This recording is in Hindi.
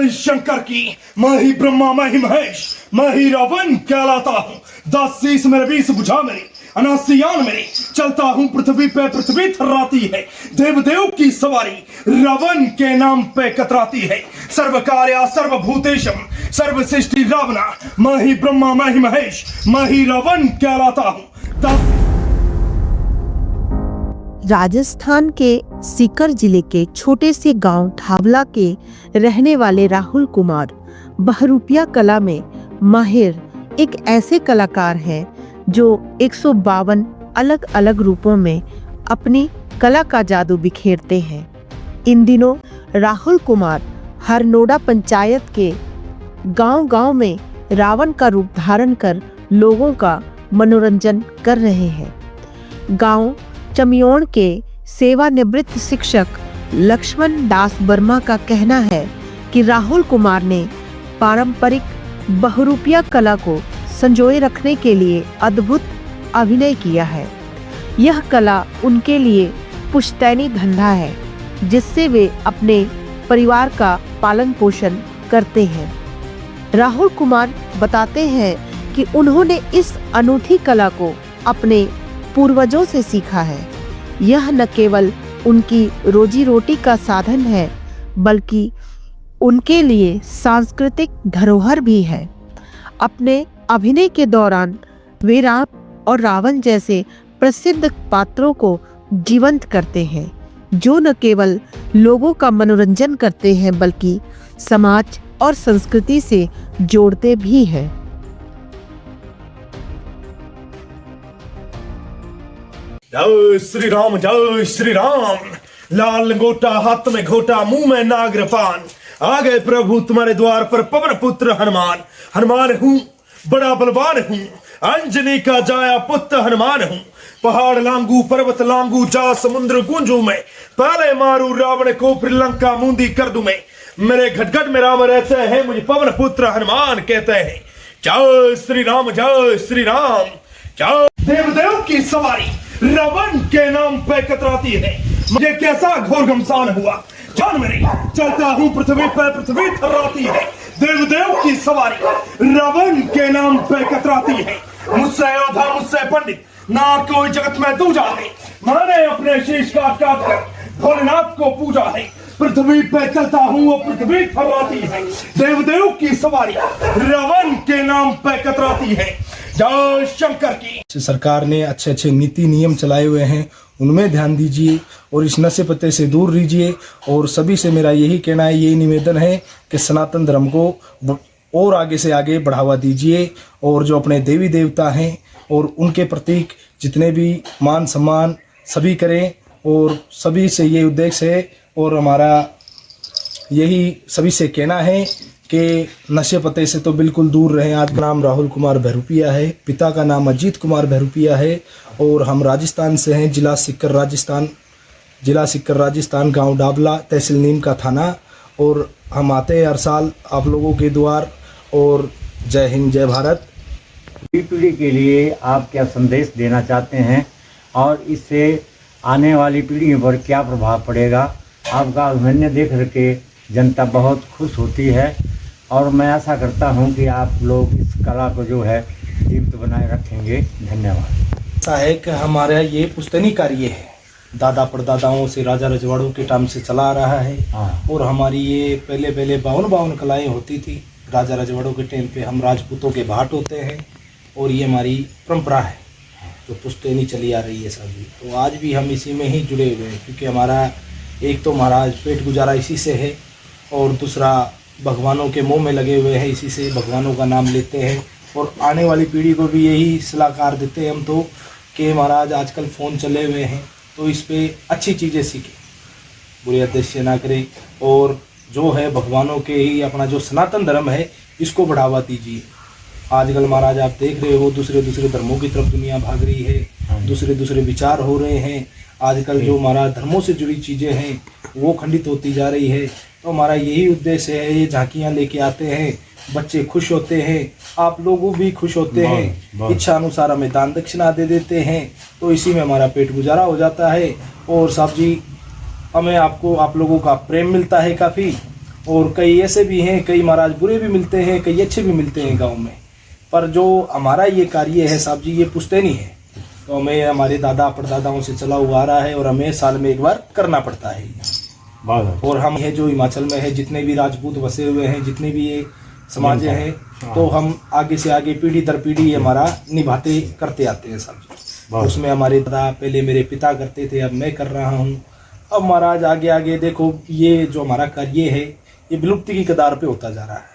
जय शंकर की। मैं ही ब्रह्मा, मैं ही महेश, मैं ही रावण कहलाता हूँ। 10 शीश मेरे 20 भुजा मेरी, 79 यान मेरी, चलता हूँ पृथ्वी पे, पृथ्वी थर्राती है। देवदेव की सवारी रावण के नाम पे कतराती है। सर्व कार्या सर्वभूतेशम सर्वसृष्टि रावणा। मैं ही ब्रह्मा, मैं ही महेश, मैं ही रावण कहलाता हूँ। राजस्थान के सीकर जिले के छोटे से गांव ठावला के रहने वाले राहुल कुमार बहरूपिया कला में माहिर एक ऐसे कलाकार हैं जो 152 अलग अलग रूपों में अपनी कला का जादू बिखेरते हैं। इन दिनों राहुल कुमार हरनोड़ा पंचायत के गांव-गांव में रावण का रूप धारण कर लोगों का मनोरंजन कर रहे हैं। गांव चमियोण के सेवानिवृत्त शिक्षक लक्ष्मण दास वर्मा का कहना है कि राहुल कुमार ने पारंपरिक बहरूपिया कला को संजोए रखने के लिए अद्भुत अभिनय किया है। यह कला उनके लिए पुश्तैनी धंधा है जिससे वे अपने परिवार का पालन पोषण करते हैं। राहुल कुमार बताते हैं कि उन्होंने इस अनूठी कला को अपने पूर्वजों से सीखा है। यह न केवल उनकी रोजी रोटी का साधन है बल्कि उनके लिए सांस्कृतिक धरोहर भी है। अपने अभिनय के दौरान वे राम और रावण जैसे प्रसिद्ध पात्रों को जीवंत करते हैं जो न केवल लोगों का मनोरंजन करते हैं बल्कि समाज और संस्कृति से जोड़ते भी हैं। जय श्री राम, जय श्री राम। लाल लंगोटा हाथ में घोटा, मुंह में नागरपान, आ गए प्रभु तुम्हारे द्वार पर पवन पुत्र हनुमान। हनुमान हूँ, बड़ा बलवान हूँ, अंजनी का जाया पुत्र हनुमान हूँ। पहाड़ लांगू, पर्वत लांगू, जा समुद्र गूंजू मैं, पहले मारू रावण को फिर लंका मूंदी कर दूं मैं। मेरे घटघट में राम रहते हैं, मुझे पवन पुत्र हनुमान कहते हैं। जय श्री राम, जय श्री राम। जय देवदेव की सवारी रावण के नाम पे कतराती है। मुझे कैसा घोर घमसान हुआ, जान मेरी, चलता हूँ पृथ्वी पे, पृथ्वी थर्राती है। देवदेव की सवारी रावण के नाम पे कतराती है। मुझसे योद्धा, मुझसे पंडित ना कोई जगत में दूजा है। मैंने अपने शीश काट काट कर भोलेनाथ को पूजा है। पृथ्वी पे चलता हूँ, वो पृथ्वी थर्राती है। देवदेव की सवारी रावण के नाम पे कतराती है। जय शंकर की। सरकार ने अच्छे अच्छे नीति नियम चलाए हुए हैं, उनमें ध्यान दीजिए और इस नशे पत्ते से दूर रहिए। और सभी से मेरा यही कहना है, यही निवेदन है कि सनातन धर्म को और आगे से आगे बढ़ावा दीजिए। और जो अपने देवी देवता हैं और उनके प्रतीक जितने भी मान सम्मान सभी करें। और सभी से ये उद्देश्य है और हमारा यही सभी से कहना है कि नशे पते से तो बिल्कुल दूर रहें। आज का नाम राहुल कुमार बहरूपिया है, पिता का नाम अजीत कुमार बहरूपिया है और हम राजस्थान से हैं, जिला सिक्कर राजस्थान, गांव डाबला, तहसील नीम का थाना। और हम आते हैं हर साल आप लोगों के द्वार। और जय हिंद, जय भारत। पीढ़ी के लिए आप क्या संदेश देना चाहते हैं और इससे आने वाली पीढ़ियों पर क्या प्रभाव पड़ेगा? आपका अभिनय देख करके जनता बहुत खुश होती है और मैं आशा करता हूं कि आप लोग इस कला को जो है जीवित बनाए रखेंगे। धन्यवाद। ऐसा है कि हमारा ये पुश्तैनी कार्य है, दादा परदादाओं से, राजा रजवाड़ों के टाइम से चला आ रहा है। और हमारी ये पहले 52 कलाएँ होती थी। राजा रजवाड़ों के टाइम पे हम राजपूतों के भाट होते हैं और ये हमारी परंपरा है जो पुश्तैनी चली आ रही है सभी। तो आज भी हम इसी में ही जुड़े हुए हैं क्योंकि हमारा एक तो महाराज पेट गुजारा इसी से है और दूसरा भगवानों के मुंह में लगे हुए हैं, इसी से भगवानों का नाम लेते हैं। और आने वाली पीढ़ी को भी यही सलाहकार देते हैं हम तो कि महाराज आजकल फ़ोन चले हुए हैं तो इस पे अच्छी चीज़ें सीखें, बुरे उद्देश्य ना करें। और जो है भगवानों के ही अपना जो सनातन धर्म है इसको बढ़ावा दीजिए। आजकल महाराज आप देख रहे हो दूसरे धर्मों की तरफ दुनिया भाग रही है, दूसरे विचार हो रहे हैं। आजकल जो हमारा धर्मों से जुड़ी चीज़ें हैं वो खंडित होती जा रही है। तो हमारा यही उद्देश्य है, ये झांकियाँ लेके आते हैं, बच्चे खुश होते हैं, आप लोग भी खुश होते हैं, इच्छा अनुसार हमें दान दक्षिणा दे देते हैं, तो इसी में हमारा पेट गुजारा हो जाता है। और साहब जी हमें आप लोगों का प्रेम मिलता है काफ़ी, और कई ऐसे भी हैं, कई महाराज बुरे भी मिलते हैं, कई अच्छे भी मिलते हैं गांव में। पर जो हमारा ये कार्य है साहब जी, ये पुश्तैनी है, तो हमें हमारे दादा परदादाओं से चला हुआ आ रहा है और हमें साल में एक बार करना पड़ता है। और हम है जो हिमाचल में है, जितने भी राजपूत बसे हुए हैं, जितने भी ये समाज हैं, तो हम आगे से आगे पीढ़ी दर पीढ़ी हमारा निभाते करते आते हैं साहब जी। उसमें हमारे दादा, पहले मेरे पिता करते थे, अब मैं कर रहा हूँ। अब महाराज आगे आगे देखो, ये जो हमारा कार्य है ये विलुप्ति की कगार पे होता जा रहा है।